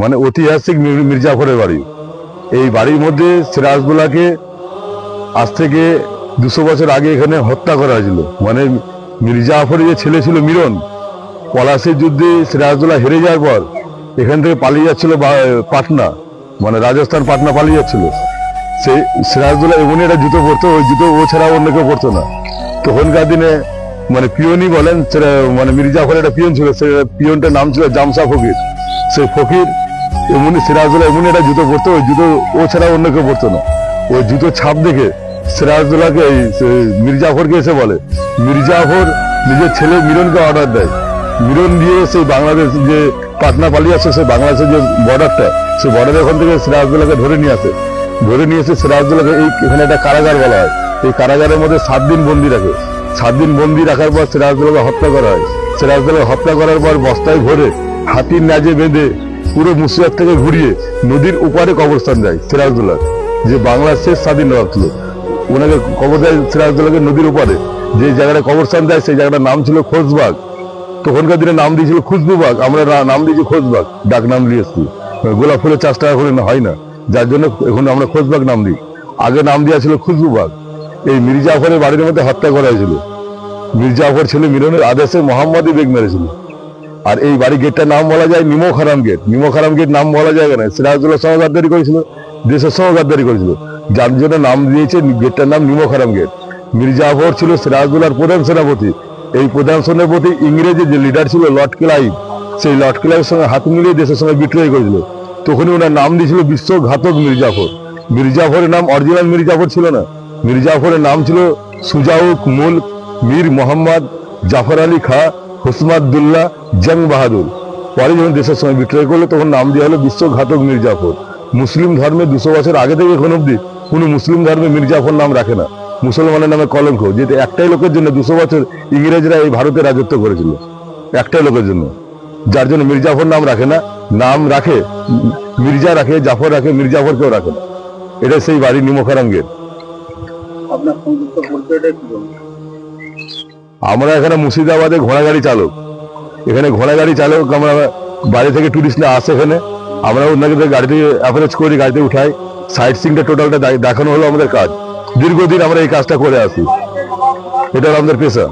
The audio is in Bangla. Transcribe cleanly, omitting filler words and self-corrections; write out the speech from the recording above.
মানে ঐতিহাসিক মির্জাফরের বাড়ি। এই বাড়ির মধ্যে সিরাজদৌল্লাকে আজ থেকে 200 বছর আগে এখানে হত্যা করা হয়েছিল। মানে মির্জাফরের যে ছেলে ছিল মিরন, পলাশির যুদ্ধে সিরাজদৌল্লা হেরে যাওয়ার পর এখান থেকে পালিয়ে যাচ্ছিল পাটনা, মানে রাজস্থান পাটনা পালিয়ে যাচ্ছিল। সেই সিরাজদৌল্লা এমনই একটা জুতো পরতো, ওই জুতো ও ছাড়া অন্য কেউ পরতো না। তখনকার দিনে মানে পিয়নই বলেন, মানে মির্জাফরের একটা পিয়ন ছিল, সে পিয়নটার নাম ছিল জামসা ফকির। সেই ফকির এমনই সিরাজদৌল্লা এমনই একটা জুতো পরতো, ওই জুতো ও ছাড়া অন্য কেউ পরতো না। ওই জুতো ছাপ দেখে সিরাজদৌল্লাকে মির্জাফরকে এসে বলে, মির্জাফর নিজের ছেলে মিরনকে অর্ডার দেয়। মিরন দিয়ে সেই বাংলাদেশ যে পাটনা পালিয়ে আসে, সেই বাংলাদেশের যে বর্ডারটা, সেই বর্ডারের ওখান থেকে সিরাজদৌল্লাকে ধরে নিয়ে আসে। ধরে নিয়ে এসে সিরাজদৌল্লাকে এখানে একটা কারাগার বলা হয়। এই কারাগারের মধ্যে 7 দিন বন্দি রাখে। 7 দিন বন্দি রাখার পর সিরাজদৌল্লাকে হত্যা করা হয়। সিরাজদৌল্লাকে হত্যা করার পর বস্তায় ভরে হাতির ন্যাজে বেঁধে পুরো মুর্শিদাবাদ থেকে ঘুরিয়ে নদীর ওপারে কবরস্থান যায় সিরাজদৌল্লা, যে বাংলার শেষ স্বাধীন নবাব ছিল। ওনাকে কবর দেয় সিরাজদৌল্লাকে নদীর ওপারে। যে জায়গাটা কবরস্থান দেয় সেই জায়গাটার নাম ছিল খোঁজবাগ। তখনকার দিনে নাম দিয়েছিল খুশবুবাগ, আমরা নাম দিয়েছি খোঁজবাগ, ডাক নাম দিয়ে এসেছি। গোলাপ ফুলের চাষ টাকা করে হয় না, যার জন্য এখন আমরা খোঁজবাগ নাম দিই। আগে নাম দেওয়া ছিল খুশবুবাগ। এই মির্জাফরের বাড়ির মধ্যে হত্যা করা হয়েছিল। মির্জাফর ছেলে মিরনের আদেশে মোহাম্মদী বেগ মেরেছিল। আর এই বাড়ি গেটটার নাম বলা যায় নিমোখারাম গেট। নিমোখারাম গেট নাম বলা যায় কেন, সিরাজদৌল্লার সঙ্গে গাদ্দারি করেছিল, দেশের সঙ্গে গাদ্দারি করেছিল, যার জন্য নাম দিয়েছে গেটটার নাম নিমোখারাম গেট। মির্জাফর ছিল সিরাজদৌল্লার প্রধান সেনাপতি। এই প্রধান সেনাপতি ইংরেজি যে লিডার ছিল লর্ড ক্লাইভ, সেই লর্ড ক্লাইভের সঙ্গে হাত মিলিয়ে দেশের সঙ্গে বিট্রয় করেছিল। তখনই ওনার নাম দিয়েছিল বিশ্বঘাতক মির্জাফর। মির্জাফরের নাম অরিজিনাল মির্জাফর ছিল না, মির্জাফরের নাম ছিল সুজাউক মুলক মীর মোহাম্মদ জাফর আলী খা হুসমাদুল্লাহ জং বাহাদুর। পরে যখন দেশের সঙ্গে বিট্রয় করলো তখন নাম দেওয়া হলো বিশ্বঘাতক মির্জাফর। মুসলিম ধর্মে 200 বছর আগে থেকে এখন অব্দি কোনো মুসলিম ধর্মে মির্জাফর নাম রাখে না, মুসলমানের নামে কলঙ্ক। যেটা একটাই লোকের জন্য 200 বছর ইংরেজরা এই ভারতে রাজত্ব করেছিল, একটাই লোকের জন্য, যার জন্য মির্জাফর নাম রাখে না। নাম রাখে মির্জা রাখে, জাফর রাখে, মির্জাফর কেউ রাখে না। এটা সেই বাড়ি নিমোখারাম গেট। আমরা এখানে মুর্শিদাবাদে ঘোড়াগাড়ি চালক। এখানে ঘোড়াগাড়ি চালক, আমরা বাড়ি থেকে টুরিস্টরা আসে এখানে, আমরা ওনাকে গাড়িতে অ্যাপ্রোচ করি, গাড়িতে উঠাই, সাইট সিনটা টোটালটা দেখানো হলো আমাদের কাজ। দীর্ঘদিন আমরা এই কাজটা করে আসি, এটা আমাদের পেশা।